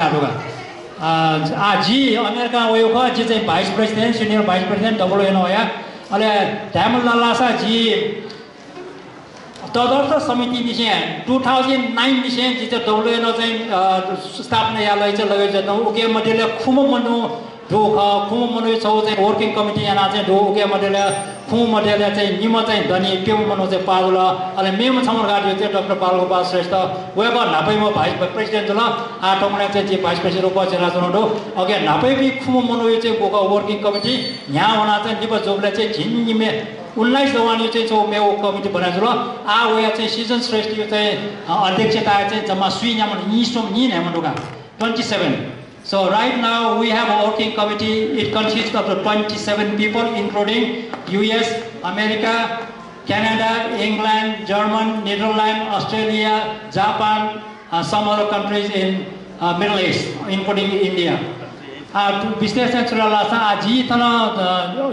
साडोगा जी America वयो ख जी चाहिँ vice president senior vice president WNO या अले ध्यामल लासा जी तदर्थ समिति विषय 2009 विषय जिते WNO चाहिँ स्थापना यालाई चाहिँ लगै जनो उके मटेले खुम मनु दो खुम मनु छौ चाहिँ वर्किङ कमिटी याना चाहिँ दो उके मटेले खुम मटेले चाहिँ निम चाहिँ दनी पेउ मनु चाहिँ पाउला अले मेम छमर गाडी चाहिँ डाक्टर बालगोपाल श्रेष्ठ वेब नापैमा भाइस प्रेसिडेन्ट ल आठौँमा चाहिँ जे भाइस प्रेसिडेन्ट उपचेला जुनडो अगे नापै बि खुम मनु चाहिँ गोका वर्किङ कमिटी यहाँ हुना चाहिँ निप जोबले चाहिँ झिन्निमे 19 जवानी चाहिँ छौ मेउ कमिटी बनाएको ल आ वया चाहिँ सिजन श्रेष्ठ यो चाहिँ अध्यक्षता चाहिँ जम्मा सुई न्याम निसोम नि न्याम डोका 27. So right now we have a working committee. It consists of 27 people including US, America, Canada, England, German, Netherlands, Australia, Japan, some other countries in Middle East including India. विश्लेषण चुरालासा जी तना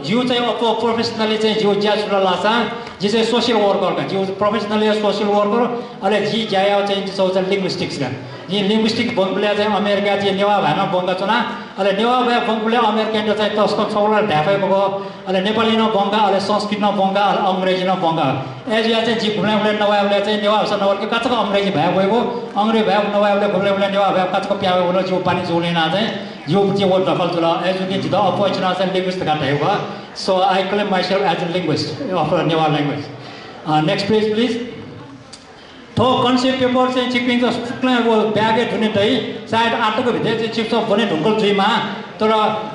जिउ चाहिँ प्रोफेसनली चाहिँ जिउ ज्या चुरालासा जी चाहिँ सोशल वर्कर का जिउ प्रोफेसनली सोशल वर्कर अले जी ज्या चाहिँ सोशल लिंग्विस्टिक्स का जी लिंग्विस्टिक बंगले चाहिँ अमेरिका जी नेवा भाना बंगा चुना अले नेवा भए बंगले अमेरिकन चाहिँ तस्को छौला ढापै बगो अले नेपाली न बंगा अले संस्कृत न बंगा अले अंग्रेजी न बंगा एजिया चाहिँ जी घुम्ने नवाले चाहिँ नेवा स नवर के कचको अंग्रेजी भए गएको अंग्रेजी भए नवाले घुम्ने नेवा भए कचको प्यावे हुन जिउ पानी झोलेना चाहिँ You would double to law as you get to the opportunity and linguist. So I claim myself as a linguist of a new language. Next page, please. To concept paper saying chipping the was bagged to the side article with the chips of bonnet uncle Jima. To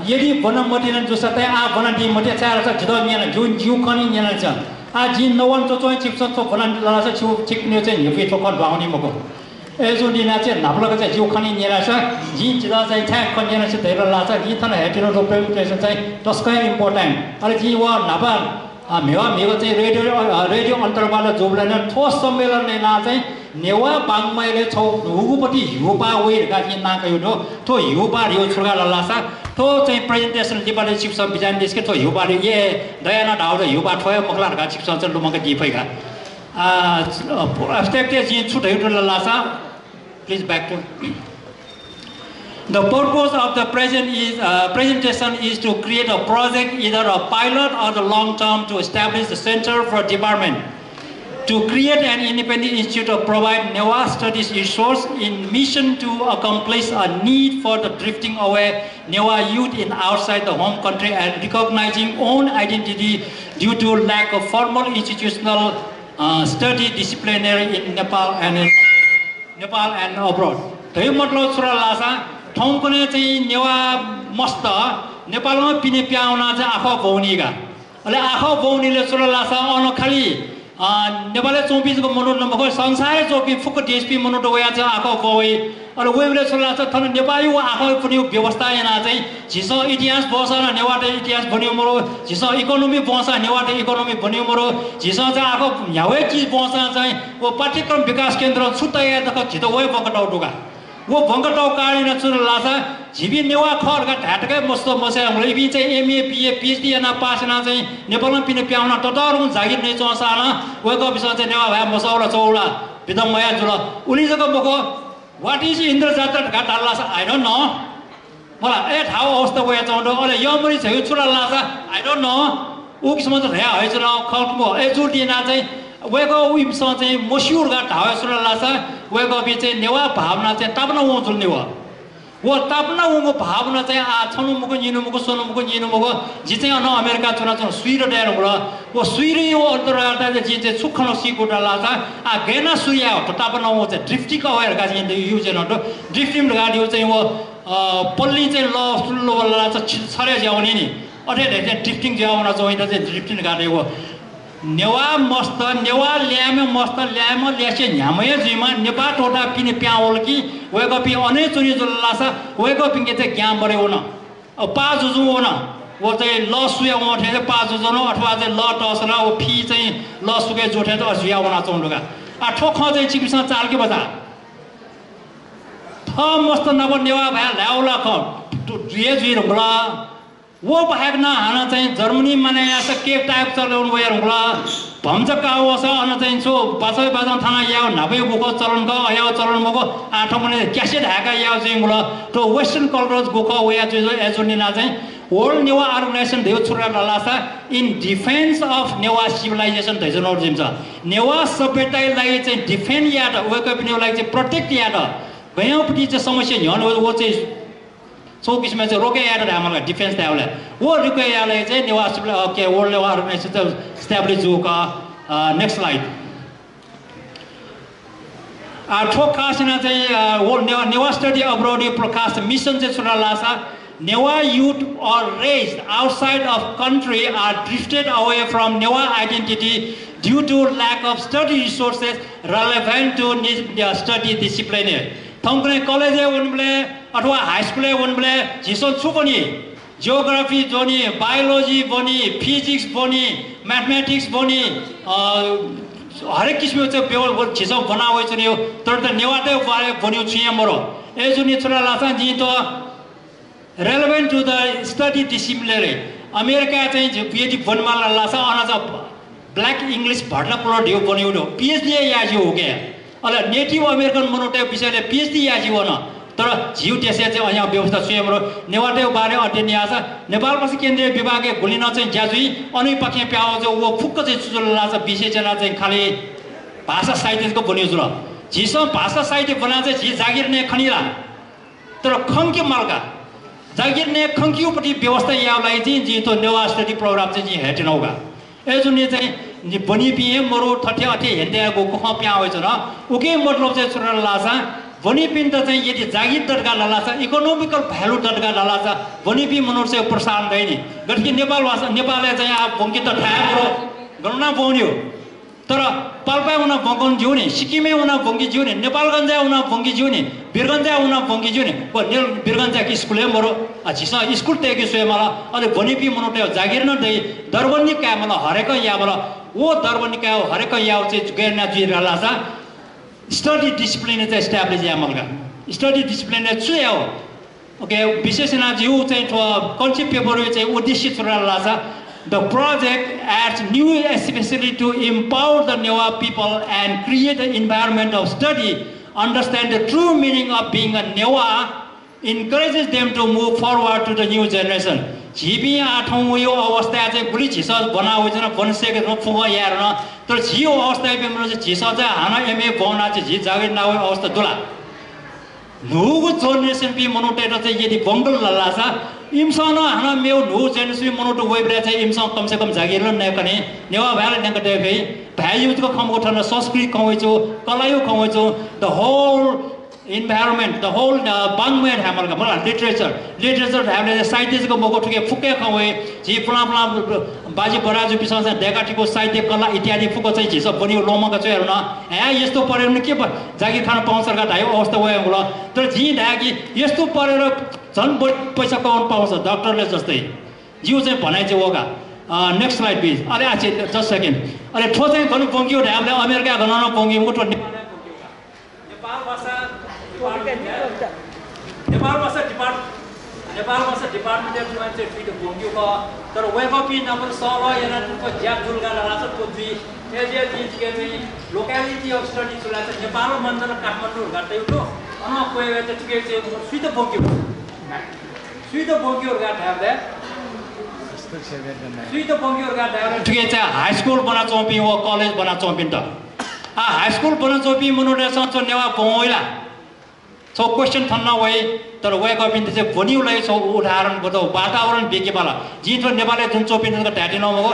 Yedi Bonamatin to Sate, Bonati Motia, Judonian, June, Jukoni, Yanaja. Jin no one to join chips of Bonanza chicken and you fit for Condownimogo. Ezudi nace napla ka jiu khani nyera sa ji chida sai thak kon nyera se dela la sa ji thana hetino to presentation sai toskai important ale ji wa naba mewa mewa चाहिँ radio अन्तर्वाला जोबलन ठोस सम्मेलन ने ना चाहिँ नेवा बाङमाइले छौ हुगुपति युपा वेरका कि ना कयो दो तो युपा रियो छुगा ललासा तो चाहिँ प्रेजेन्टेसन दिपाले चिफ सब बिजान देशके तो युपा रे ये दयाना डाउ युपा ठोय मखला का चिफ सब लुमका दिफैका abstracted जी छुटै ललासा. Please back to. The purpose of the presentation is to create a project, either a pilot or the long term, to establish the Center for Development, to create an independent institute to provide Newa studies resource in mission to accomplish a need for the drifting away Newa youth in outside the home country and recognizing own identity due to lack of formal institutional study disciplinary in Nepal and abroad. त्यही मतलब सुरा लासा ठाउँ कुनै चाहिँ नेवा मस्त नेपालमा पिने प्याउना चाहिँ आँखा बौनीगा अले आँखा बौनीले सुरा लासा अन खाली नेपालले 24 को मनो नम्बर संसारै चौकी फुक डीएसपी मनो डोया चाहिँ आँखा बौई अले वेबले सुरा लासा थन नेपाली वा आँखा पनि व्यवस्था yana चाहिँ झिसो इतिहास बस न नेवाटे इतिहास बन्यो मरो झिसो इकोनोमी बस नेवाटे इकोनोमी बन्यो मरो झिसो चाहिँ आँखा यावे चीज बस चाहिँ वो पाठ्यक्रम विकास केन्द्र छुट्टै दख झितो वे बकटाउ डुगा वो बंगटाउ काडी न चुर लासा झिबी नेवा खरका ढाटकै मस्तो मसे हमले बि चाहिँ एमए बीए पीएचडी ना पास ना चाहिँ नेपालमा पिने प्याउन टटरु जागिर नै चसाला वेको विषय चाहिँ नेवा भए मसौला चौला विदमया जुल उलिजको बको what is Indra Jatra Ghat Lasa I don't know मलाई ए ठाउँ अवस्था वे चौडो अले यमरी छ चुर लासा आई डोन्ट नो उ किसम त रे है चुर खलको ए जुटिना चाहिँ वेको उइमसँग चाहिँ मस्युर घाट हावे सुर लासा वेको बि चाहिँ नेवा भावना चाहिँ तापना उ जुल्ने वो तापना उको भावना चाहिँ आ छनु मुको निनु मुको सोनु मुको निनु मुको जी चाहिँ अन अमेरिका चुना चुना सुइरो डेर होला वो सुइरो यो अन्तर्राष्ट्रिय जी चाहिँ सुखनो सिकोटा लासा आ गेना सुया हो तापना उ चाहिँ ड्रिफ्टिङ अवेर का चाहिँ युज नटो ड्रिफ्टिङ गाडी चाहिँ वो पल्ली चाहिँ ल सुल्लो वाला चाहिँ छरे जाउने नि अरे चाहिँ ड्रिफ्टिङ जाउन चाहिँ ड्रिफ्टिङ गाडी वो नेवा मस्त नेवा ल्यामे मस्त ल्याम ल्यासे न्यामय जिमा नेपा टोटा पिने प्याओल कि वेको पि अने चुनी जुल्लासा वेको पिंगे चाहिँ ज्ञान बरे होन पा जुजु होन वो चाहिँ ल सुया उठे चाहिँ पा जुजु न अथवा चाहिँ ल टसना वो फी चाहिँ ल सुके जोठे त अजुया होना चौंडुगा आ ठोख चाहिँ चिकिसा चाल के बजा थ मस्त नब नेवा भए ल्याउला ख दुए जुइ रंगला वो बाहेक न हाना चाहिँ जर्मनी माने यास केक टाइप चलाउनु भयो होला भम्चक्का आवस अन चाहिँ सो बासै बाजा थाना याव नाबै गोको चलन ग अयाव चलन मको आठ मने क्यासेट हाका याव चाहिँ होला तो वेस्टर्न कल्चर गोको वया जो एजुनी ना चाहिँ वर्ल्ड नेवा अर्गनाइजेसन देव छुरा लासा in defence of Newa civilisation दैजन और जिम छ नेवा सभ्यतालाई चाहिँ डिफेन्ड या त वेक अप नेवालाई चाहिँ प्रोटेक्ट या त गयौपटी चाहिँ समस्या ह्यान वो चाहिँ सो किसिममा चाहिँ रोके या त हामीलाई डिफेन्स त्याउले वो रुके याले चाहिँ नेवा के वर्ल्ड नेवा अर्गनाइजेसन एस्टाब्लिश जो का नेक्स्ट स्लाइड ठोक खासना चाहिँ वर्ल्ड नेवा स्टडी अब्रोड प्रकाश मिशन चाहिँ छुरा Lasa Newa youth are raised outside of country are drifted away from Newa identity due to lack of study resources relevant to their study discipline. Thongkne college unble अथवा high school unble जिसो छुपनी geography जोनी biology बनी physics बनी mathematics बनी हरेक किसिमको चाहिँ व्यवस्था जिसो बनावे छ नि तर त नेवाटे बारे बन्यो छिया मरो ए जुनी छोरा लासा जि त relevant to the study discipline. America चाहिँ PhD बनमाला लासा अनाज black English भट्ला प्लट यो बन्यो दो PhD याजी हो गया अले नेटिभ अमेरिकन मनोटे विषयले PhD याजी हो न तर जिउ त्यसै चाहिँ यहाँ व्यवस्था स्वयं र नेवाटे बारे अध्ययन याछ नेपाल पछि केन्द्रीय विभागले गुलिन चाहिँ ज्याजुई अनि पखे प्याउ जो वो फुक्क चाहिँ सुजुल लाछ विषय चाहिँ खाली भाषा साहित्यको बन्यो जुल जिसो भाषा साहित्य बना चाहिँ जि जागिर ने खनिला तर खंके मालका जागिर ने खंकियोपट्टि व्यवस्था यावलाई चाहिँ जि तो नेवा स्टडी प्रोग्राम चाहिँ जि हेटिन होगा ए जुन चाहिँ बनी पिए मरो ठठे अठे हेन्ते गएको ख प्याउ छ र उके मतलब चाहिँ सुरल लासा बनी पिन त चाहिँ यदि जागिर दरका लासा इकोनोमिकल भ्यालु दरका लासा बनी पि मनुष्य प्रसारण दैनि गठकी नेपाल भाषा नेपालले चाहिँ आ बंकी त ठाम्रो गणना बोन्यो तर पाल्पा उना बंगन जिउ नि सिक्किमे उना बंगी जिउ नि नेपालगञ्ज उना बंगी जिउ नि बिरगञ्ज उना बंगी जिउ नि बिरगञ्ज कि स्कुल मरो छिसा स्कुल तेके सोय मला अले बनिपी मनोटे जागिर न दे दरबनी का मला हरेक या मला वो दरबनी का हरेक या चाहिँ गैरना जुइरा लासा स्टडी डिसिप्लिन चाहिँ एस्टाब्लिश या मलगा स्टडी डिसिप्लिन चाहिँ हो ओके विशेषना जिउ चाहिँ कन्सेप्ट पेपर चाहिँ उद्देश्य छोरा Lasa The project adds new especially to empower the Newa people and create an environment of study, understand the true meaning of being a Newa, encourages them to move forward to the new generation. Jibi athong yo awastha चाहिँ गुली झिसा बनाउ चाहिँ बनसेको न फुगा यार न तर जियो अवस्था बेमरो चाहिँ झिसा चाहिँ हाना एमए बना चाहिँ झि जागिर नाउ अवस्था दुला नुगु जनरेसन पि मनोटेर चाहिँ यदि बंगल ललासा इमसन हाना मेउ नु जनरेसन मनोटो वेब्रे चाहिँ इमसन कम से कम जागिर न कने नेवा भ्याले नक देफे भ्यायुजको खम उठन संस्कृति कमैचो कलायो कमैचो the whole environment, the whole bangmed hamalga mala literature हामीले साहित्यको मको ठुके फुके खवे जी पुला बाजी बराजु पिसन डेकाटीको साहित्य कला इत्यादि फुको चाहिँ झिस बनियो लोमका चाहिँ हेर्न ए यस्तो परेर के जागिर खान पाउँछ सरकार ढायो अवस्था भयो होला तर जी ढाकी यस्तो परेर झन् पैसा कमाउन पाउँछ डाक्टरले जस्तै जिउ चाहिँ भनाइ चाहिँ होगा नेक्स्ट स्लाइड प्लिज अरे आछि जस्ट सेकेन्ड अरे ठो चाहिँ गर्नु पङ्कियो हामीले अमेरिका गणना पङ्कियो मुटो नेपाल भाषा नेपाल भाषा डिपार्टमेन्ट चाहिँ फिट भोग्यो क तर वेबपी नम्बर 16 यनाको ज्याप जुलगा लाछ पुजी एजिया जिके चाहिँ लोकालिटी अफ स्टडी चला चाहिँ नेपाल मन्दिर काठमाडौँ गाटै उठो अन कोही त ठिकै चाहिँ सुइद भोग्यो गाठाले सुइद भोग्यो गाठाले ठिकै चाहिँ हाई स्कुल बना चौपी व कलेज बना चौपी त हाई स्कुल बना चौपी मनोले सचो नेवा पोइला सो क्वेश्चन थन्न वै तर वेक अप इन्ट चाहिँ भनिउलाई सो उदाहरण बताउ वातावरण बेकेपाला जितो नेपालले जुन चोपिनको ढाटी नमगो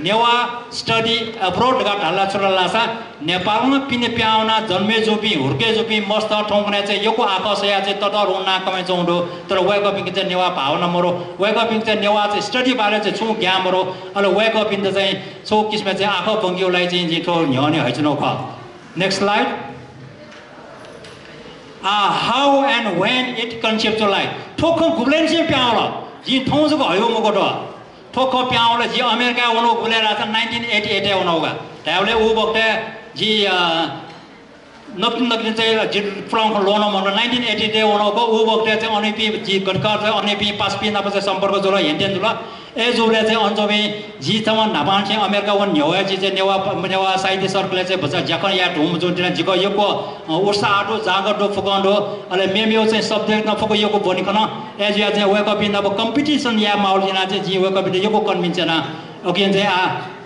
नेवा स्टडी अब्रोड गा ढल्ला छोरा लासा नेपालमा पिने प्याउना जन्मे जोपी हुर्के जोपी मस्त ठौकने चाहिँ योको आकाश या चाहिँ तटर हुना कमै चौडो तर वेक अप इन्ट चाहिँ नेवा भावना मरो वेक अप इन्ट चाहिँ नेवा चाहिँ स्टडी बारे चाहिँ छु ज्ञान मरो अले वेक अप इन्ट चाहिँ सो किसमा चाहिँ आँखा बङ्गिउलाई चाहिँ जितो न्याउने हैछनो ख next slide how and when it conceptualized ठोक गुब्लेन चाहिँ प्याउला जी ठौजको हयो मको ठोक प्याउला जी अमेरिका उनो गुलेर 1988 उनोगा ताले उ बक्ते जी नक्की चाहिँ फ्रम लोन मगर 1980 उनको उ वक्त चाहिँ अनेपी जी गटका चाहिँ अनेपी पासपी नाप चाहिँ सम्पर्क जुल हेन्टेन जुल ए जुले चाहिँ अन्जबे जी तम नापान चाहिँ अमेरिका वन न्यौया जी चाहिँ नेवा साहित्य सर्कलले चाहिँ भन्छ ज्याकन या ढुम जुन दिन जिको यको उर्सा आटो जागर दो फुकन्डो अले मेमियो चाहिँ सब्जेक्ट नफको यको बनिकन एज या चाहिँ वेक अप इन अब कम्पिटिसन या माउलिना चाहिँ जी वेक अप इन यको कन्भिन्सन ओके चाहिँ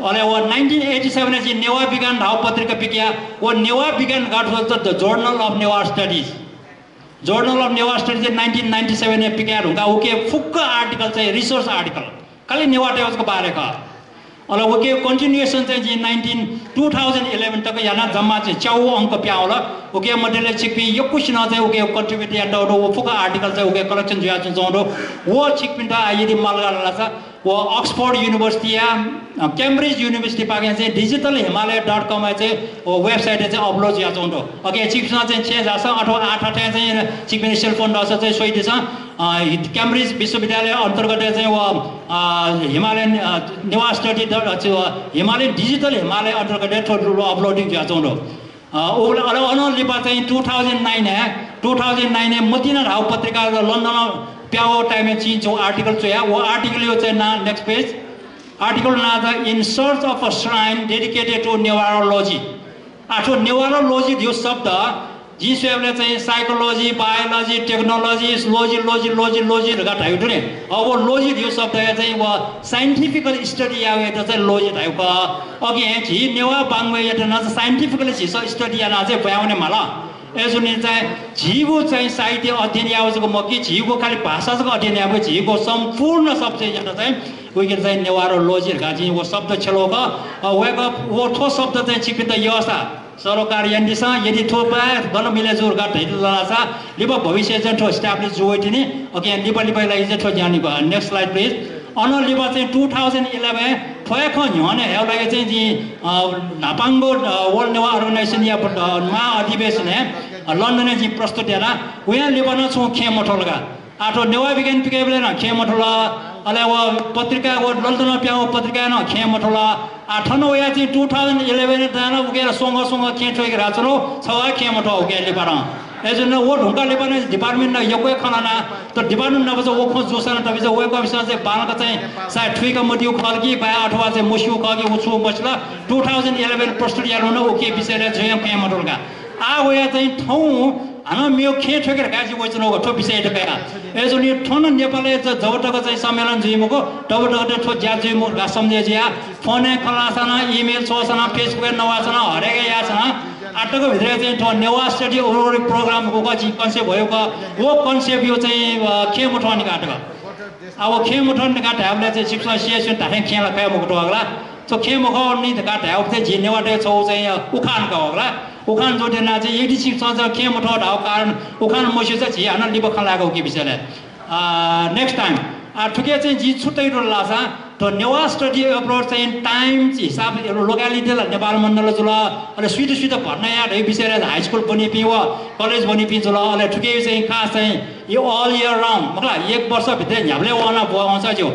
अले वो 1987 जी नेवा विज्ञान भाव पत्रिका पिकिया वो नेवा विज्ञान गाठो the journal of Newa studies journal of Newa studies 1997 ने पिकिया हुँगा ओके फुक्क आर्टिकल चाहिँ रिसोर्स आर्टिकल खाली नेवा टेवसको बारेका अले ओके कन्टिन्युएसन चाहिँ जी 2011 तक याना जम्मा चाहिँ 4 अंक प्याउला ओके मटेरियल छिकपि यो क्वेशन चाहिँ ओके कन्ट्रिब्युट या डो वो फुक्क आर्टिकल चाहिँ ओके कलेक्सन जुया चाहिँ जोडो वो छिकपि त यदि मलगाला छ वो ऑक्सफोर्ड यूनिवर्सिटी या कैम्ब्रिज यूनिवर्सिटी पाके चाहिँ digitalhimalaya.com चाहिँ वो वेबसाइट चाहिँ अपलोड या जोंडो ओके चिक्सना चाहिँ चेन्ज आछ अथवा 8 चाहिँ चिकने सेल फोन दस चाहिँ सोइदिछ कैम्ब्रिज विश्वविद्यालय अन्तर्गत चाहिँ वो हिमालयन नेवा स्टडी हिमालयन डिजिटल हिमालय अन्तर्गत ठोलो अपलोडिङ या जोंडो ओला अनल लिपा चाहिँ 2009 ने मदीना राव पत्रिका लन्डन प्याओ टाइम में चीज जो आर्टिकल जो है वो आर्टिकल यो चाहिँ ना नेक्स्ट पेज आर्टिकल ना था in search of a shrine dedicated to neurology आठो न्यूरोलॉजी यो शब्द जिसले चाहिँ साइकोलॉजी बायोलॉजी टेक्नोलॉजी लॉजी रगा टाइप ने अब वो लॉजी यो शब्द है चाहिँ वो साइंटिफिकल स्टडी आवे त चाहिँ लॉजी टाइप का अगे जी नेवा बांगवे या त न साइंटिफिकली स्टडी या ना चाहिँ भ्याउने मला एजुनी चाहिँ झिगो चाहिँ साहित्य अध्ययन यावजको मकी झिगो खाली भाषाको अध्ययन याव झिगो सम्पूर्ण सब्जेक्ट यहाँ चाहिँ उइके चाहिँ नेवारो लोजिर गाजी वो शब्द छलोक वेक वो ठो शब्द चाहिँ छिपित यसा सरकार यन्दिसा यदि थो पाए गर्न मिले जोर गा ढैल लासा लिबा भविष्य चाहिँ ठो एस्टाब्लिश जोइटिनी ओके लिबा लागि चाहिँ ठो जानी भयो नेक्स्ट स्लाइड प्लिज अन लिबा चाहिँ 2011 ठोयाख ह्याने हेउलागे चाहिँ जी नापाङ्गो वर्ल्ड नेवा अर्गनाइजेसन या मा अधिवेशन है लन्डन जी प्रस्तुत हेरा उहाँ लिबन छौ खे मठलगा आठो नेवा विज्ञान पिकेबले न खे मठला अले वो पत्रिका वो लन्डन प्याउ पत्रिका न खे मठला आठन उया चाहिँ 2011 दाना उगेर सोंग खे ठोइक राचरो छवा खे मठ उगे लिबन एजन वो ढुंगा लिबन डिपार्टमेन्ट न यको खनाना त डिपार्टमेन्ट न बस वो खो जोसन त बिज वो कमिसन चाहिँ बालका चाहिँ सा ठुइका मटियो खलकी बा अथवा चाहिँ मुसियो खगी उछु बसला 2011 प्रस्तुत यार न ओके विषयले जय खे मठलगा आ उया चाहिँ ठौ हाना मियो खे ठोकेर गाजी वचन हो ठो विषय टका एजन यो ठन नेपालले जबटक चाहिँ सम्मेलन जिमको तबटक ठो ज्या जिमो गा सम्झे ज्या फोन खलासना इमेल सोसना फेसबुक नवासना हरेगा यासना आटको भित्र चाहिँ ठो नेवा स्टडी ओभर प्रोग्राम को कछि कन्सेप्ट भयो का वो कन्सेप्ट यो चाहिँ खे मुठवानी काटका अब खे मुठवानी काट हामीले चाहिँ शिक्षा सिएसन ताहे खेला काय मुठो अगला तो खे मुखो नि काट हाउ चाहिँ जिनेवाटे छौ चाहिँ उखान का अगला उखान जोडेना चाहिँ यदि शिक्षा खे मुठो ढाउ कारण उखान मोसे चाहिँ झिहान लिब खलाको के विषयले नेक्स्ट टाइम ठुके चाहिँ जी छुट्टै लासा तो नेवा स्टडी अप्रोच चाहिँ टाइम हिसाब लोकालिटी नेपाल मण्डल जुल अले स्वीट भर्ना या विषय हाई स्कुल बनि पिव कलेज बनि पि जुल अले ठुके चाहिँ खास चाहिँ यो अल इयर राउन्ड मतलब एक वर्ष भित्र झ्याब्ले वाना आउँछ जो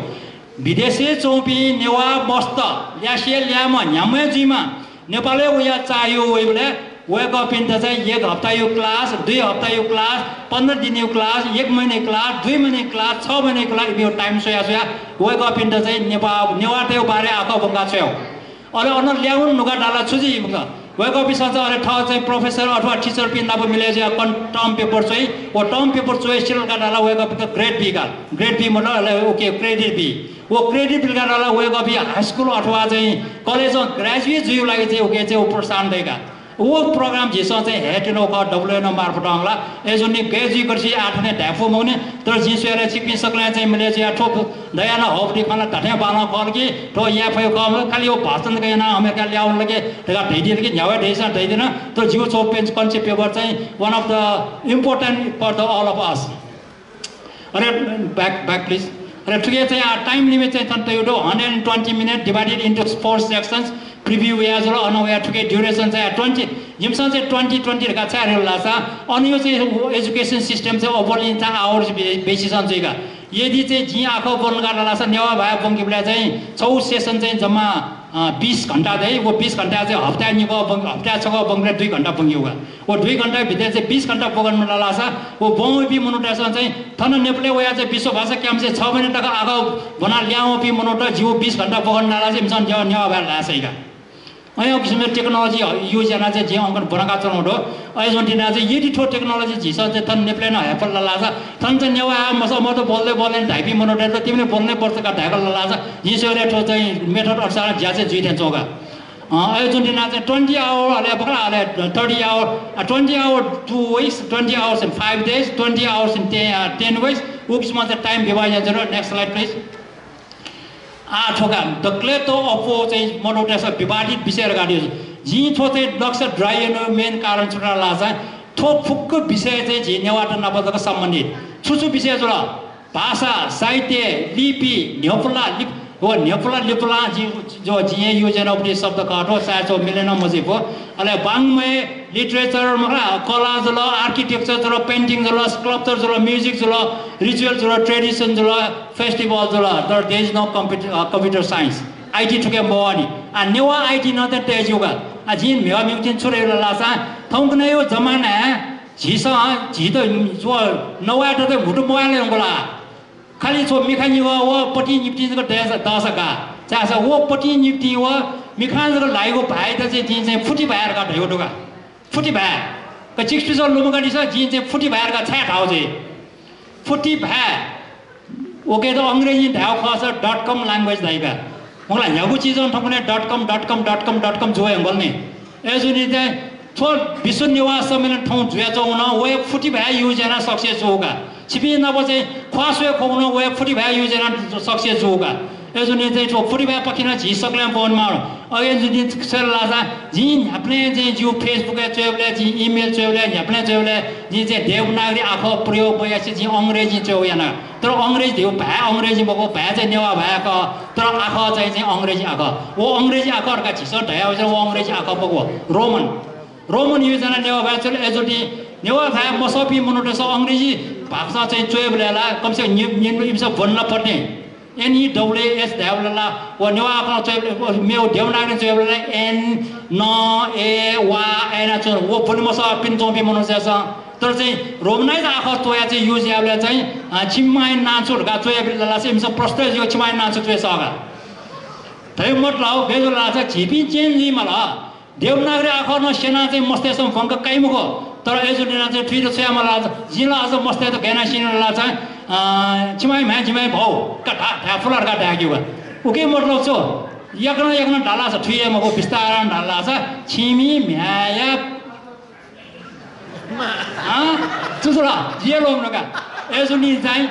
विदेशी चौपी नेवा मस्त ल्यासे ल्याम न्यामे जिमा नेपालले उया चाहियो उइले वेक अप इन त चाहिँ एक हप्ता यो क्लास 2 हप्ता यो क्लास 15 दिन यो क्लास 1 महिना क्लास 2 महिना क्लास 6 महिना क्लास यो time soya wake up in त चाहिँ नेपाल नेवाटे बारे आको बंगा छ्यो अरे अन ल्याउन नुगा डाला छुजी वेक अप इस अरे ठ चाहिँ प्रोफेसर अथवा टीचर पिन नब मिले जे टर्म पेपर चाहिँ वो टर्म पेपर चोइस चिल का डाला wake up the grade B मतलब ओके क्रेडिट बी वो क्रेडिट बिल का डाला वेक अप हाई स्कुल अथवा चाहिँ कलेज ग्रेजुएट जिउ लागि चाहिँ ओके चाहिँ प्रोत्साहन देगा वो प्रोग्राम जिसो चाहिँ हेटेनो का डब्ल्यूएनओ मार्फत आंगला एजोनी गेजी गर्सी आठने ढाफो मौने तर जिसोले छिपि सकले चाहिँ मिले चाहिँ ठोक दयाना होपडी खाना ढाठे बाना कल कि तो या फयो कम खाली वो भाषण गएन अमेरिका ल्याउन लगे तेगा ढैदिल कि न्यावा ढैसा ढैदिन तो जिउ चो पेज कन्सेप्ट पेपर चाहिँ one of the important for the all of us are back please अरे ठुके चाहिँ टाइम लिमिट चाहिँ तन्त यो 120 minute divided into 4 sections preview या जरो अनोया ठुके ड्युरेसन चाहिँ 20 जिमसन चाहिँ 2020 का चाहिँ लासा अनि यो चाहिँ एजुकेसन सिस्टम चाहिँ ओभरलिन चाहिँ आवर्स बेसिस चाहिँ का यदि चाहिँ जी आखो बन गर्दा लासा नेवा भए बंगिबले चाहिँ 6 सेसन चाहिँ जम्मा 20 घंटा दे वो 20 घंटा से हफ्ता निको हफ्ता छको बंगले 2 घंटा बंगियोगा वो 2 घंटा भित्र चाहिँ 20 घंटा बगन में लासा वो बहु भी मनोटेसन चाहिँ थन नेप्ले वया चाहिँ विश्व भाषा क्याम्प चाहिँ 6 महिना टका आगो बना ल्याओ भी मनोट जिउ 20 घंटा बगन नाला चाहिँ मिसन न्या न्या भएर लासैगा अयो किसिमले टेक्नोलोजी युज जना चाहिँ जे अंकन बनाका चलाउँदो अय जन्टिना चाहिँ यदि ठो टेक्नोलोजी झिस चाहिँ थन नेप्ले न हेपल लासा थन चाहिँ न्यावा म त बोल्दै बोल्दैन ढाइपी मनोटे त तिमीले बोल्नै पर्छ का ढाकल लासा जिसले ठो चाहिँ मेथड अनुसार ज्या चाहिँ जुइथे चोगा अयो जन्टिना चाहिँ 20 आवर अले बखला अले 30 our 20 our 2 weeks 20 hours in 5 days 20 hours in 10 weeks उकिसमा चाहिँ टाइम डिभाइड गरेर नेक्स्ट स्लाइड प्लिज ठोका दक्लेतो अफो चाहिँ मनोटेस विवादित विषय गाडियो जी थो चाहिँ दक्ष ड्राइएन मेन कारण छुटा लाजा थो फुक्क विषय चाहिँ झिनेवाट नपदक सम्बन्धित छुछु विषय जुल भाषा साहित्य लिपि न्यपुला लिप वो न्यपुला लिपुला जी जो जिए योजना उपरि शब्द काटो साचो मिलेन मजिको अले बाङमे लिटरेचर मखला कला जुल आर्किटेक्चर जुल पेन्टिङ जुल स्कल्पचर जुल म्युजिक जुल रिचुअल जुल ट्रेडिसन जुल फेस्टिभल जुल there is no computer science IT ठुके मोनी आ नेवा आईटी न त तेजुगा आ जिन मेवा म्युजिन छोरे लासा थौक न यो जमाना झिस झि त जो नवा त भुटु मोबाइल होला खाली छो मिखानी वो पटी निप्टी को दशका चासा वो पटी निप्टी वो मिखान को लाइगो भाइ त चाहिँ जिन चाहिँ फुटी भाएर का ढेउटुका फुटी भाइ क चिक्सपिसो लुमगाडी छ जिन चाहिँ फुटी भाएर का छ्या ठाउ चाहिँ फुटी भाइ ओके त अंग्रेजी ढाउ खस .com ल्याङ्ग्वेज दाइका मलाई यागु चीज ठकुने .com जोय बोल्ने एजुनी चाहिँ थो विश्व निवास सम्मेलन ठाउँ जुया चौन वे फुटी भाइ युज हैन सक्सेस होगा छिपी नबजे ख्वासवे खोउन वे फुटी भाइ युज हैन सक्सेस होगा एजुनी चाहिँ छो फुटी भाइ पकिन झि सक्ले फोन मार अगे जुनी सेल लाजा जिन अपने चाहिँ जो फेसबुक चेवले जि इमेल चेवले अपने चेवले जि चाहिँ देवनागरी आखो प्रयोग भएपछि जि अंग्रेजी चेवयान तर अंग्रेजी देउ भाइ अंग्रेजी बको भाइ चाहिँ नेवा भएको तर आखो चाहिँ अंग्रेजी आखो वो अंग्रेजी आखो का झिस ढया वो अंग्रेजी आखो बको रोमन योजना नेवा भाइ चल एजुनी नेवा भाइ मसपी मनोटेस अंग्रेजी भाषा चाहिँ चेवलेला कमसे कम इमसा भन्न पर्ने NEWS ढ्याउला व नेवा आफ्नो चाहिँ मेउ ढ्याउनागरी चाहिँ N N A W N चाहिँ वो पनि मस पिन चोपी मनोसेस तर चाहिँ रोमनाइज आखो तोया चाहिँ युज यावले चाहिँ छिमाइ नाचो गा चोयाबिलला चाहिँ इमसा प्रश्न जो छिमाइ नाचो चोय सगा तै मतलब बेजुला चाहिँ छिपी चेन्जी मला देवनागरी आखो न सेना चाहिँ मस्तेसम फंक काइमुको तर एजुनिना चाहिँ फिर छ्यामला जिला आज मस्ते त गेना सिनला चाहिँ छिमाइ भाउ कटा ठाफुलर का ढाक्युवा उके मतलब छो यकन ढाला छ ठुए मको विस्तार ढाला छ छिमी म्याया चुचुला जे लोमनका एजुनी चाहिँ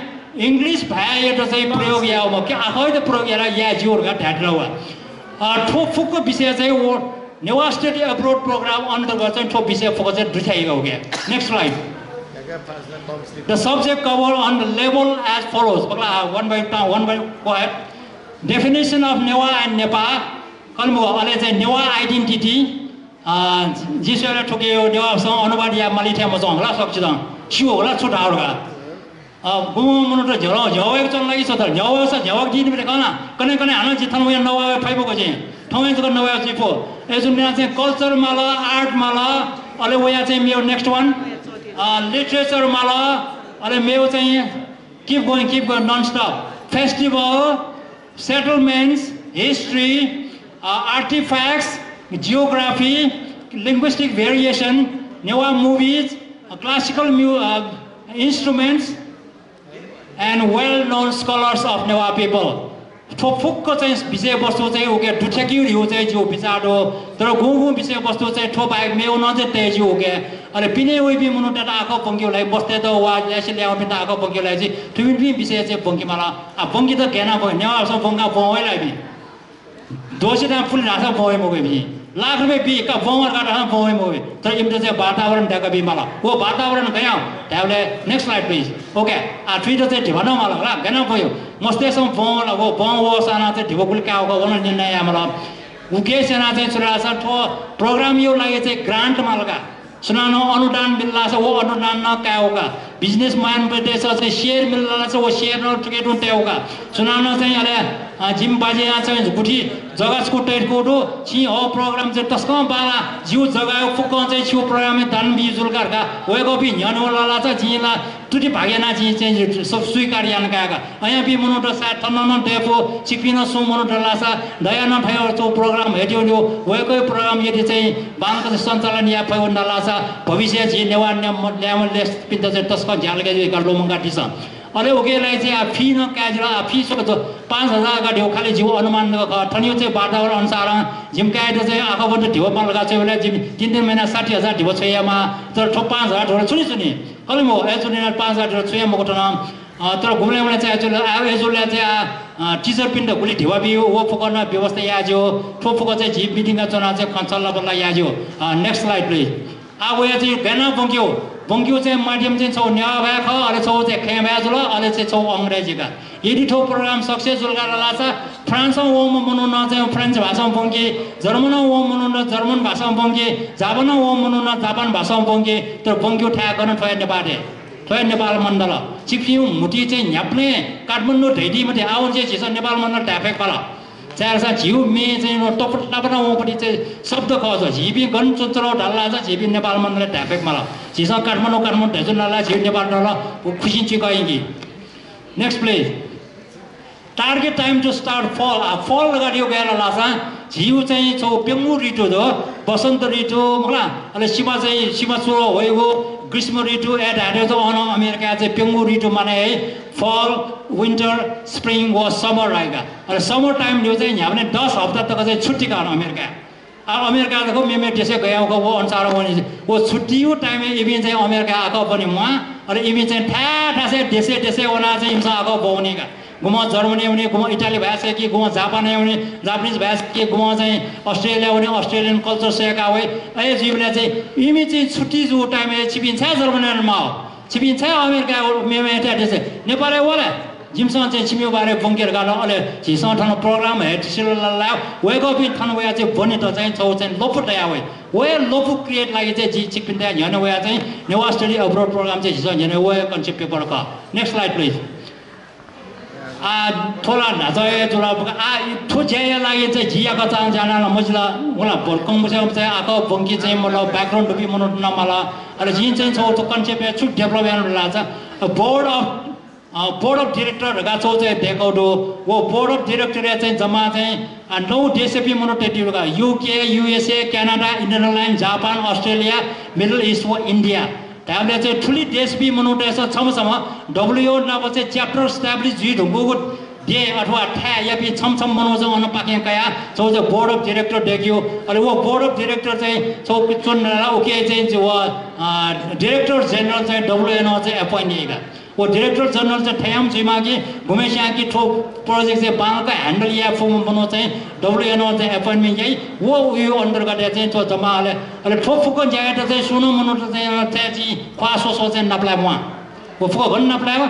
इंग्लिश भाइ त चाहिँ प्रयोग याउ म के आखै त प्रयोग याला या जोर का ढाड्रवा ठोफुको विषय चाहिँ वो नेवा स्टडी अब्रोड प्रोग्राम अन्तर्गत चाहिँ ठोप विषय फोकस दुखाइएको हो क्या next slide The subject cover on the level as follows. One by go ahead. Definition of Newa and Nepa. Kalmo ale say Newa identity. Jisera Tokyo Newa song Onobadia Malita Mazong la Sochidang. Sure, let's put out. Boom Monoto Jolo, Joe like so that Joe said Joe did with the Kana. Kana Anajitan we know Piboji. Tommy to Noah Chipo. As soon as culture mala, art mala, all the way I say next one. Literature mala, अरे मैं चाहिए keep going non-stop. Festival, settlements, history, artifacts, geography, linguistic variation, newa movies, classical instruments, and well-known scholars of Newa people. ठोफुक्को चाहिँ विषय वस्तु चाहिँ okay दुठेक्युरी हो चाहिँ जो बिचाडो तर गुगु विषय वस्तु चाहिँ ठोपाइ मेउ न चाहिँ तेजी हो के अरे पिने ओइ बि मुनुटा आको पंक्योलाई बस्ते त वा ल्यासे ल्याउ पिता आको पंक्योलाई चाहिँ ठुबिन विषय चाहिँ पंक्यमाला आ पंक्य त गेना भयो नेवा सब पंका बोइलाई बि दोसिता फुल रासा बोइ मगै बि लाख रुपैयाँ बि का बोमर का रासा बोइ मगै तर इमते चाहिँ वातावरण ढका बि मला वो वातावरण गया त्याले नेक्स्ट स्लाइड प्लिज ओके आ ट्विटर चाहिँ ढिबन मला ला गेना भयो मस्तेसम बोला वो बोंवो साना चाहिँ ढिबकुल का हो वन निर्णय मला उके सेना चाहिँ सुरासा ठो प्रोग्राम यो लागि चाहिँ ग्रान्ट मालका सुनानो अनुदान मिल्ला छ वो अनुदान न का होगा बिजनेस मैन पे चाहिँ शेयर मिल्ला छ वो शेयर न टुके टुटे होगा सुनानो चाहिँ अले जिम बाजे चाहिँ गुठी जग्गा स्कुटर कोडो छि हो प्रोग्राम चाहिँ तस्कम बाला जिउ जग्गा फुक चाहिँ छिउ प्रोग्राम दान बिजुलकार का वे कपि न्यानो लाला छ जिला तुटी भागेना चाहिँ सब स्वीकार यान काका अया बि मनो त सा तनन देफो चिपिन सो मनो त लासा दया न थयो तो प्रोग्राम हेट्यो न्यो वेकै प्रोग्राम यदि चाहिँ बालको सञ्चालन या फयो नलासा भविष्य जि नेवा ल्यामले पिन्त चाहिँ तस्क झ्यालके गर्लो मंगा दिस अले ओकेलाई चाहिँ फी न काजला फी सो 5000 का ढेउ खाली जीव अनुमान ठनियो चाहिँ वातावरण अनुसार जिम कायदो चाहिँ आफूबाट ढेउ लगा चाहिँ बेला जिम 3 महिना 60000 ढेउ छयामा तर 5000 ढोल सुनि सुनि कले म एजुने 5000 ढोल छया मको टन तर घुम्ने चाहिँ एजुले चाहिँ टिचर पिन्ड गुली ढेवा बियो वो फुकन व्यवस्था याज्यो ठो फुक चाहिँ जिम मिटिङ का चना चाहिँ खञ्चल्ला बल्ला याज्यो नेक्स्ट स्लाइड प्लिज अब या चाहिँ बेना बंक्यो चाहिँ माध्यम चाहिँ छौ न्या भए ख अले छौ चाहिँ खे भए जुल अले चाहिँ छौ अंग्रेजी का यदि ठो प्रोग्राम सक्सेसफुल गरेर लासा फ्रान्स वो मनो न चाहिँ फ्रेन्च भाषामा बंके जर्मन वो मनो न जर्मन भाषामा बंके जापान वो मनो न जापान भाषामा बंके तर बंक्यो ठ्या गर्न थय नेपाल मण्डल चिप्यु मुटी चाहिँ न्याप्ने काठमाडौँ ढैडी मध्ये आउन चाहिँ छिस नेपाल मण्डल ट्याफेक पाला चारसा झिउ मे चाहिँ टपटपना ओपटी चाहिँ शब्द खज झिपी गन चुचरो ढल्ला छ झिपी नेपाल मण्डल ट्याफेक मला छिस काठमाडौँ ढेजु नला झिउ नेपाल डल खुसी चिकाइगी next please target time to start fall अगाडि गएर लासा झिउ चाहिँ छौ पेङ्गु ऋतु दो बसन्त ऋतु मला अले सीमा सुरु होइगो ग्रीष्म ऋतु एट हाड्यो त अन अमेरिका चाहिँ पेङ्गु ऋतु माने है फल विन्टर स्प्रिङ वा समर रहेका अरे समर टाइम ल्यो चाहिँ यहाँ भने 10 हप्ता तक चाहिँ छुट्टी कान अमेरिका देखो मेमे देशे गएको वो अनुसार वो छुट्टियो टाइम इबिन चाहिँ अमेरिका आको पनि म अरे इबिन चाहिँ ठा से देशे वना चाहिँ इमसा आको बौनी का गुमा जर्मनी हुने गुमा इटाली भएछ कि गुमा जापान हुने जापानिज भएछ कि गुमा चाहिँ अस्ट्रेलिया हुने अस्ट्रेलियन कल्चर सेका होइ ए जीवले चाहिँ इमी चाहिँ छुट्टी जो टाइम छिपिन्छ जर्मनीमा छिपिन्छ अमेरिका मेमे एटा देशे नेपालै वाला जिमसँग चाहिँ छिम्यो बारे बंकेर गालो अले झिसँग ठाउँ प्रोग्राम हेटिसिल ला वेक अप इन ठाउँ वया चाहिँ बने त चाहिँ छौ चाहिँ लोपुट या होइ वे लोपु क्रिएट लागि चाहिँ जि छिपिन्दा ह्यान वया चाहिँ नेवा स्टडी अब्रोड प्रोग्राम चाहिँ झिसँग ह्यान वे कन्सेप्ट पेपर का नेक्स्ट स्लाइड प्लिज थोला नजय जुला थो ज्या लागि चाहिँ झियाको चाङ जाना मजला उला भर्कम चाहिँ आको बंकी चाहिँ मलाई ब्याकग्राउन्ड भी मनो नमाला अरे जिन चाहिँ छौ त कन्सेप्ट छु डेभलप गर्न लाग्छ बोर्ड अफ डाइरेक्टर गाछौ चाहिँ देखाउडो वो बोर्ड अफ डाइरेक्टर चाहिँ जम्मा चाहिँ 9 देशपि मोनोटेटिभ UK USA Canada Indian Japan Australia Middle East व इन्डिया त्यहाँले चाहिँ ठुली देश बि मोनोटेस छमसम डब्ल्युओ नाम चाहिँ च्याप्टर स्ट्याब्लिश जी ढुङ्गुको दे अथवा ठ्या या पि छमछम बनाउँछ अन पाके कया छौ चाहिँ बोर्ड अफ डाइरेक्टर देखियो अनि वो बोर्ड अफ डाइरेक्टर चाहिँ छौ चुन्नला ओके चाहिँ वो डाइरेक्टर जेनरल चाहिँ डब्ल्युएनओ चाहिँ एपोइन्ट गरेका वो डाइरेक्टर जनरल चाहिँ ठ्याम छिमा कि घुमेस्या कि ठो प्रोजेक्ट चाहिँ बालका ह्यान्डल या फर्म बनाउ चाहिँ डब्ल्युएनओ चाहिँ एपोइन्टमेन्ट चाहिँ वो यो अन्तर्गत चाहिँ छो जमाले अहिले ठो फुको ज्याट चाहिँ सुनो मनो चाहिँ चाहिँ ख्वासो सो चाहिँ नप्लाय म वो फुको भन्न नप्लाय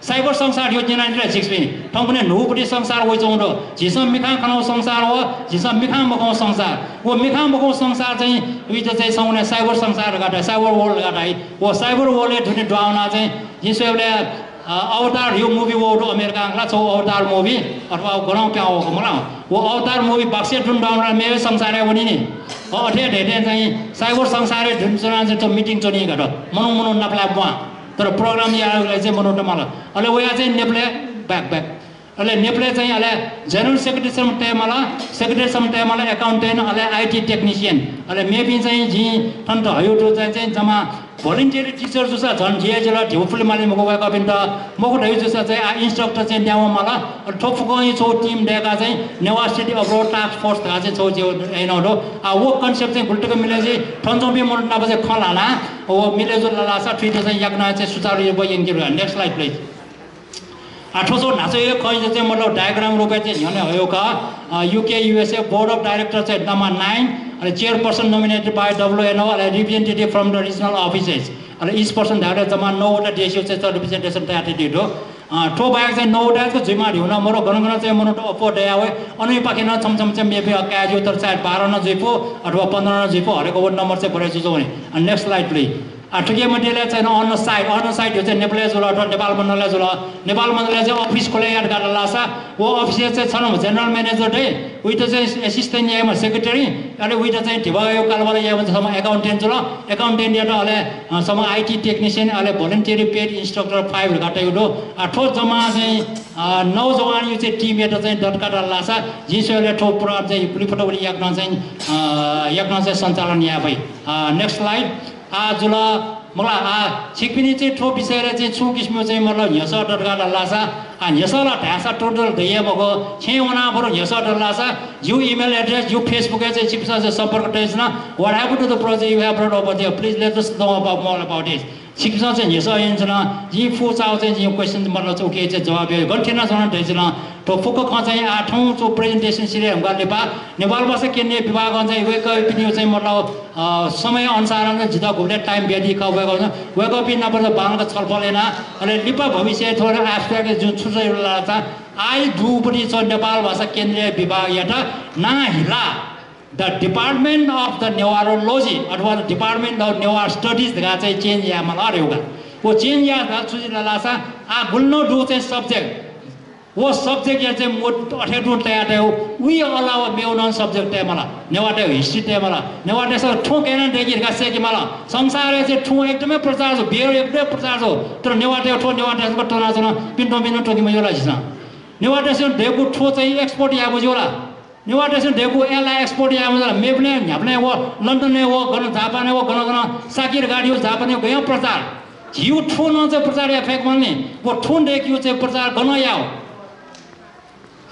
साइबर संसार यो जेनाले 6 पनि ठम्पने नहुपटी संसार होइ चौँडो झिसम मिखा खनाउ संसार हो झिसम मिखा मकाउ संसार वो मिखा मकाउ संसार चाहिँ उयो चाहिँ साउने साइबर संसार गाटा साइबर वर्ल्ड गाटा है वो साइबर वर्ल्ड धुने डाउना चाहिँ जिसोले अवतार यो मुभी वो अमेरिका ला छौ अवतार मुभी अथवा गराउ प्याउ मलाई वो अवतार मुभी बक्से ढुन डाउन मेवे संसार है वनी नि अठे ढेटे चाहिँ साइबर संसार ढुन चना चाहिँ मिटिङ चनी गड मनो नप्ला बुवा तर प्रोग्राम यालाई चाहिँ बनाउन मलाई अहिले वया चाहिँ नेप्ले ब्याक अहिले नेप्ले चाहिँ अहिले जनरल सेक्रेटरी सम टाइमला एकाउन्टेन्ट अहिले आइटी टेक्निशियन अहिले मेबी चाहिँ जी तन्त हयो तो चाहिँ जम्मा भोलिन्टियर टिचर जुसा झन् जिएजला ढेउफुले माले मको गएको पनि त मको ढेउ जुसा चाहिँ इन्स्ट्रक्टर चाहिँ ल्याउ मला ठोफको छौ टिम डेका चाहिँ नेवा सिटी अब्रोड टास्क फोर्स गा चाहिँ छौ जो एनोडो वो कन्सेप्ट चाहिँ गुल्टको मिले चाहिँ ठन्चोबी मन नब चाहिँ खलाना वो मिले जो लासा ट्विटर चाहिँ याकना चाहिँ सुचारु यो बयंगिर नेक्स्ट स्लाइड प्लिज आठोसो नाचो यो खै चाहिँ मतलब डायग्राम रुपे चाहिँ हने हो का UK USA board of director चाहिँ number 9 and chairperson nominated by WNO and representative from the regional offices. And each person that has a no that issue says representation attitude. Two bags and no that's a Jima, you know, Moro Gonga, Mono for day away. Only Pakina, some maybe a casual side, Barona Zipo, or Pandana Zipo, or a number separation zone. And next slide, please. ठुके मटेले चाहिँ on side यो चाहिँ नेपाली जुल अथवा नेपाल मण्डलले जुल नेपाल मण्डलले चाहिँ office खोले याद गरेर लासा वो अफिसर चाहिँ छन् जनरल म्यानेजर डे उइट चाहिँ एसिस्टेन्ट यामा सेक्रेटरी अनि उइट चाहिँ ढिबायो कालबार यामा सम अकाउन्टेन्ट जुल अकाउन्टेन्ट यात अले सम आईटी टेक्निशियन अले भोलन्टियरी पेड इन्स्ट्रक्टर 5 घाटे उडो ठो जमा चाहिँ नौजवान यो चाहिँ टिम यात चाहिँ डटकाटा लासा जिसोले ठो पुरा चाहिँ पुलिफटोली याक्न चाहिँ सञ्चालन या भई नेक्स्ट स्लाइड जुल मलाई छिकपिनी चाहिँ ठो विषयले चाहिँ छु किसिमको चाहिँ मतलब हेस डटगाडा लासा हेसला ढाँसा टोटल दैया भएको छेउना बरु हेस डलासा you email address you Facebook चाहिँ चिप्स सम्पर्क टेस्न what happen to the project you have brought over there please let us know about it शिक्षा चाहिँ हेस इन्सन जी फो चाउ चाहिँ यो क्वेशन मतलब चाहिँ ओके चाहिँ जवाब यो गन्ठेना जन दैछन तो फोको ख चाहिँ आठौं जो प्रेजेन्टेसन सिरियल हमका नेपाल भाषा केन्द्रीय विभाग चाहिँ वेक पनि चाहिँ मतलब समय अनुसार नै जिता घुम्ने टाइम बेदी का वेक अप नपर्दा बालका छलफल हैन अनि लिपा भविष्य थोरै एब्स्ट्र्याक्ट जुन छुट्टै लाग्छ आई डु पनि छ नेपाल भाषा केन्द्रीय विभाग याटा ना हिला the department of the neurology अथवा department of neuro studies गा चाहिँ चेन्ज या मलाई रहेगा वो चेन्ज या गा सुजिला लासा आ गुल्नो डु चाहिँ सब्जेक्ट वो सब्जेक्ट या चाहिँ मोट 18 तयार हो वी अलाउ मेउ नन सब्जेक्ट ते मला नेवाटे हिस्ट्री ते मला नेवाटे सब ठोकेन देखि गासे कि मला संसार चाहिँ ठो एकदमै प्रचार हो बेर एकदमै प्रचार हो तर नेवाटे ठो नेवाटे को टना टना पिन्टो पिन्टो टोकी म योला छिस नेवाटे से देखु ठो चाहिँ एक्सपोर्ट या बुझोला नेवाटे देखो एला एक्सपोर्ट या मेपने ह्याप्ने वो लन्डन ने वो गन जापान वो गन साकिर गाडी हो जापान गयो प्रचार जिउ ठो न चाहिँ प्रचार या फेक भन्ने वो ठोन देखियो चाहिँ प्रचार गन याओ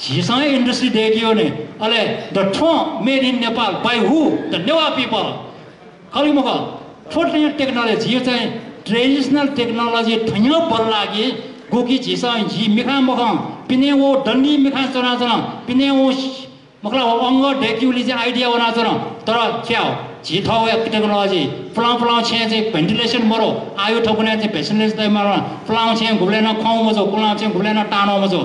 झिसँग इन्डस्ट्री देखियो ने अले द ठो made in Nepal by who the Newa people खलिमुख ठोट टेक्नोलोजी यो चाहिँ ट्रेडिसनल टेक्नोलोजी ठ्याउ बल लागि गोकी झिसँग झि मिखा मख पिने वो डन्डी मिखा चना चना पिने वो मतलब अंग डेक्युली चाहिँ आइडिया बना तर क्या हो झिठाउ टेक्नोलोजी फलाउ छे चाहिँ भेन्टिलेसन मरो आयु ठोकुने चाहिँ भेन्टिलेसन चाहिँ मरो फलाउ छे घुम्लेन खाउ मजो कुलाउ चाहिँ घुम्लेन टानो मजो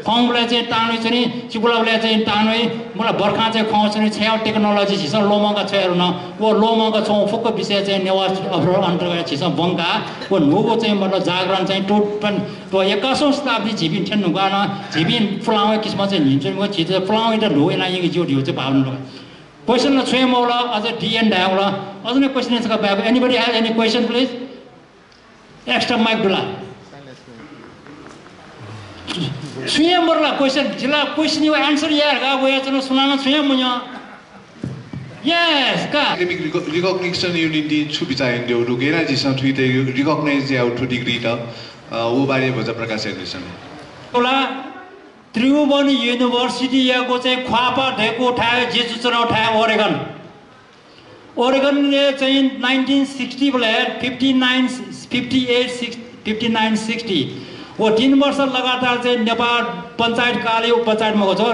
खाउले चाहिँ टानो चाहिँ चिकुलाले चाहिँ टानो मलाई बर्खा चाहिँ खाउ चाहिँ छ्याउ टेक्नोलोजी छिस लोमंगा छहरू न वो लोमंगा छौ फुक विषय चाहिँ नेवा अफर अन्तर्गत छिस बंगा वो नुगो चाहिँ मतलब जागरण चाहिँ टोटन तो 21औं शताब्दी झिबिन ठेन्नु गान झिबिन फलाउ किस्म चाहिँ हिन्छ म छिज फलाउ त ढोइ लागि जो ढिउ चाहिँ भाउनु क्वेशन छ मौला अझ डीएन डाउला अझ नै क्वेशन छ बाबु anybody has any question please extra mic दुला स्वयं मरला क्वेशन जिला क्वेशन यू आंसर यार गा वो याचनो सुनाना स्वयं मुnya yes का academic recognition unity छु बिचाइन जो रुगेरा जिसं थुइते recognize या उठो डिग्री त वो बारे भजा प्रकाश एडिसन होला त्रिभुवन युनिभर्सिटी याको चाहिँ ख्वापा ढेको उठायो जेजुचना उठायो ओरेगन ले चाहिँ 1960 बले 59 60 वो 3 वर्ष लगातार चाहिँ नेपाल पञ्चायत काले पञ्चायतमा गयो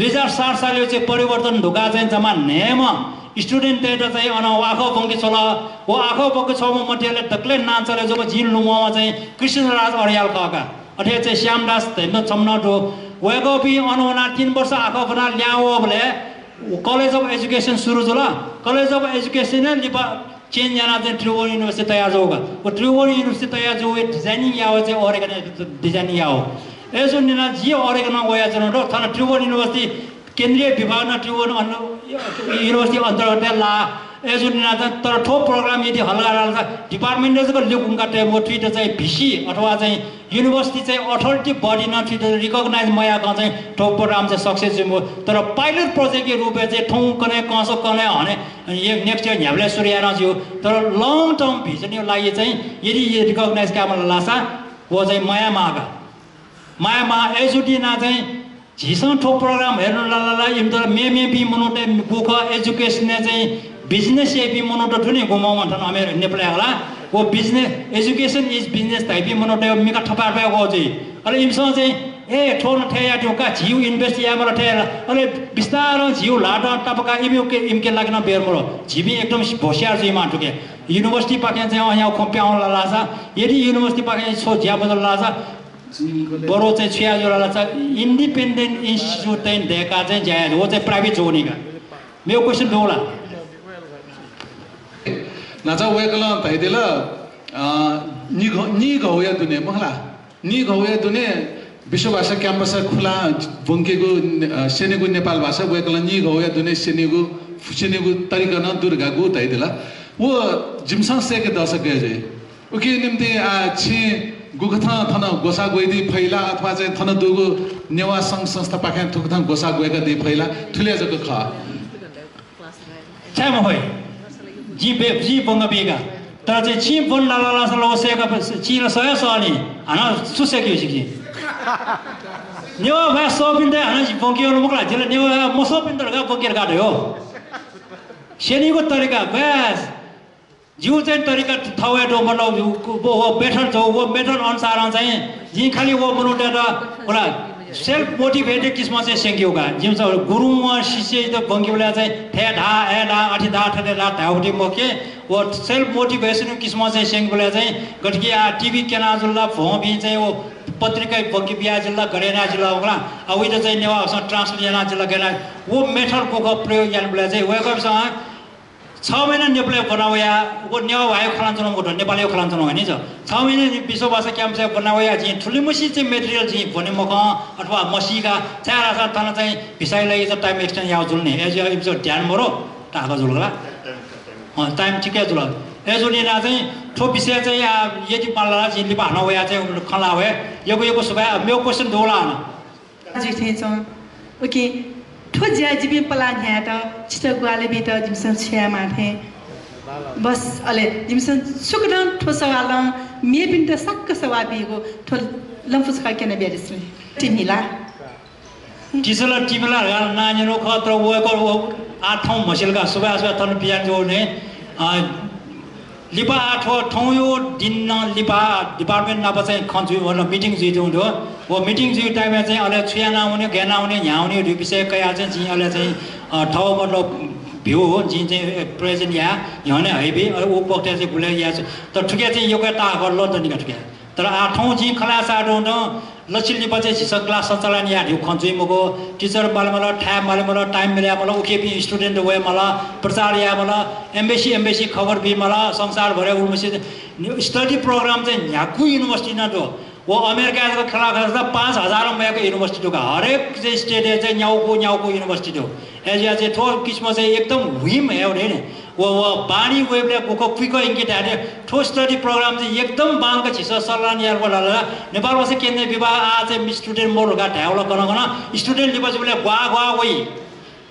2007 सालले चाहिँ परिवर्तन ढुका चाहिँ जम्मा नेम स्टुडेन्ट डेटा चाहिँ अन आखो बंकी छोला वो आखो बंकी छोमा मटेले तकले नाचले जब जिन लुममा चाहिँ कृष्णराज अर्याल काका अथे चाहिँ श्यामदास धैन चम्नटो वेगो बि अनवना 3 वर्ष आखो बना ल्याओ भले कलेज अफ एजुकेसन सुरु होला कलेज अफ एजुकेसन लिपा चेन्ज जाना चाहिँ त्रिभुवन युनिभर्सिटी तयार होगा वो त्रिभुवन युनिभर्सिटी तयार जो डिजाइनिंग याव चाहिँ ओरेगन डिजाइनिंग याव एजो निना जी ओरेगन वया जनो र थाना त्रिभुवन युनिभर्सिटी केन्द्रीय विभाग न त्रिभुवन युनिभर्सिटी अन्तर्गत ला एजो निना तर ठो प्रोग्राम यदि हल्ला डिपार्टमेन्टले चाहिँ लेकुङका टेमो ट्विट चाहिँ भिसी अथवा चाहिँ युनिभर्सिटी चाहिँ अथोरिटी बडी न ट्विट रिकग्नाइज मयाको चाहिँ ठो प्रोग्राम चाहिँ सक्सेस हो तर पाइलट प्रोजेक्ट के रूपमा चाहिँ ठौ कने कसो कने हने नेक्स्ट इयर ह्याब्ले सूर्य जो तर लङ टर्म भिजन यो लागि चाहिँ यदि ये रिकग्नाइज कामला लासा वो चाहिँ मायामा एजुटी ना चाहिँ झिसं ठो प्रोग्राम हेर्नु लाला इन्टर मे बी मनुटे गोख एजुकेसन चाहिँ बिजनेस एपी मनुटे ठुनी गुमाउ भन्छन् अमेर नेपाली होला वो बिजनेस एजुकेसन इज बिजनेस टाइपी मनुटे मिका ठपार पाए गो चाहिँ अले इमसँग चाहिँ ए ठोन ठेया त्यो का झिउ इन्भेस्ट या मला ठेया अले बिस्तार झिउ लाटा टपका इमके लाग्न बेर मरो झिबी एकदम होशियार चाहिँ माटुके युनिभर्सिटी पाके चाहिँ यहाँ खोप्याउन लासा यदि युनिभर्सिटी पाके छो ज्या बदल लासा बरो चाहिँ छिया जोला छ इन्डिपेन्डेन्ट इन्स्टिट्युट चाहिँ देखा चाहिँ ज्या वो चाहिँ प्राइभेट जोनीका मेरो क्वेशन दोला 나자 왜글라 다이들라 니 거야 두네 뭐라 니 거야 두네 विश्वभाषा क्याम्पस खुला बंकेको सेनेको नेपाल भाषा वेकला नि गया दुने सेनेको तरिका न दुर्गाको तैदेला वो जिमसँग सेके दशक गए जे ओके निम्ति छि गुखथा थन गोसा गइदि फैला अथवा चाहिँ थन दुगो नेवा संघ संस्था पाखे थुकथन गोसा गएका दि फैला ठुले जको ख छैम होइ जी बंगबेगा तर चाहिँ छि बन लाला सलो सेका छि र सय सनी हाना सुसेक्यो सिकि नेवा भए सोपिन्दै हाना बंकियो मुकला जिले नेवा मसोपिन्दरगा बंकेर गाड्यो सेनीको तरिका बस जिउ चाहिँ तरिका थावे दो बनाउ वो बेटर जो वो बेटर अनुसार चाहिँ जी खाली वो बनाउटे र होला सेल्फ मोटिभेटेड किस्म चाहिँ सेंक्योगा जिउ चाहिँ गुरुमा शिष्य त बंकियोला चाहिँ थे ढा ए ढा अठी ढा ठले ढा धाउटी मके वो सेल्फ मोटिभेसन किस्म चाहिँ सेंक्योला चाहिँ गटकी टिभी केना जुल्ला भोबी चाहिँ वो पत्रिका बंकी बिया जिल्ला गरेना जिल्ला होला अब उइले चाहिँ नेवा ट्रान्सलेसन जिल्ला गरेना वो मेथड को प्रयोग यानबले चाहिँ वेकअपसँग 6 महिना नेपाली बनावया वो नेवा भाइ खलाञ्चन को नेपाली खलाञ्चन हैन छ 6 महिना विश्व भाषा क्याम्प चाहिँ बनावया चाहिँ ठुली मसी चाहिँ मेटेरियल चाहिँ भने मक अथवा मसीका चारा सा तन चाहिँ भिसाइ लागि चाहिँ टाइम एक्सटेन्ड याउ जुल्ने एज एपिसोड ध्यान मरो टाका जुल्ला टाइम ठिकै जुल एजुनी ना चाहिँ ठो विषय चाहिँ यदि पाला चाहिँ लिपा नवया चाहिँ खला होय यो सुबा मेरो क्वेशन दोला न जी थे छ ओके ठो ज्याजिबी पला न्या त छिट ग्वाले बेट जिमसन छ्या माथे बस अले जिमसन सुकदन ठो सवाल मे बिन्त सक्क सवा बिगो ठो लम्फुस का केना बेरिस टिमिला टिमिला नानीनो खत्र वो आठौं मसिलका सुबा थन पियान जोने लिपा आठो ठौयो दिन लिपा डिपार्टमेन्ट न चाहिँ खन्छु भने मिटिङ जिउ दो वो मिटिङ जिउ टाइममा चाहिँ अले छुया नआउने ज्ञान आउने न्याउने विषय कया चाहिँ जी अले चाहिँ ठाउँ मतलब भ्यू हो जी चाहिँ प्रेजेन्ट यहाँ नै हाइवे ओ पक्टे चाहिँ बुले या तर ठुके चाहिँ यो कता गर्लो त निका ठुके तर आठौं जी खला साडो न लचिल लिपा चाहिँ सिस क्लास सञ्चालन या ढिउ खन्छु मको टिचर बाले मलाई ठ्याम बाले मलाई टाइम मिल्या मलाई ओकेपी स्टुडेन्ट वे मलाई प्रचार या मलाई एम्बेसी खबर बि मलाई संसार भरे उमसी स्टडी प्रोग्राम चाहिँ याकु युनिभर्सिटी न दो वो अमेरिका को खला खला 5000 मेको युनिभर्सिटी का हरेक चाहिँ स्टेट चाहिँ न्याउको युनिभर्सिटी हो एजिया चाहिँ ठो किस्म चाहिँ एकदम हुइम हेउने नि वो बाणी वेबले को क्विको इंगित हाले ठो स्टडी प्रोग्राम चाहिँ एकदम बालका छिस सल्लान यार बोला नेपालमा चाहिँ केन्द्रीय विभाग आ चाहिँ स्टुडेन्ट मोरगा ढ्याउला गर्न स्टुडेन्ट लिपजले ग्वा वइ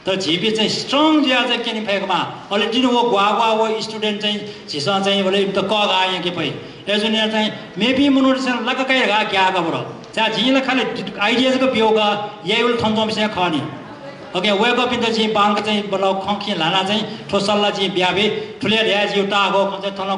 तर झिपी चाहिँ स्ट्रङ ज्या चाहिँ केनि फेकमा अलि दिन वो ग्वा वो स्टुडेन्ट चाहिँ छिस चाहिँ बोले त क गाए के पै एजुनियर चाहिँ मेबी मोनोटिसन लककै गा क्या गबरो चा झिले खाली आइडियाज को बियोगा येउल थन्जम से खनी okay wake up in the जी बांग चाहिँ बलाउ खंखी लाना चाहिँ ठोसल्ला जी ब्याबे ठुले ल्या जी उटा गो खन्छ थन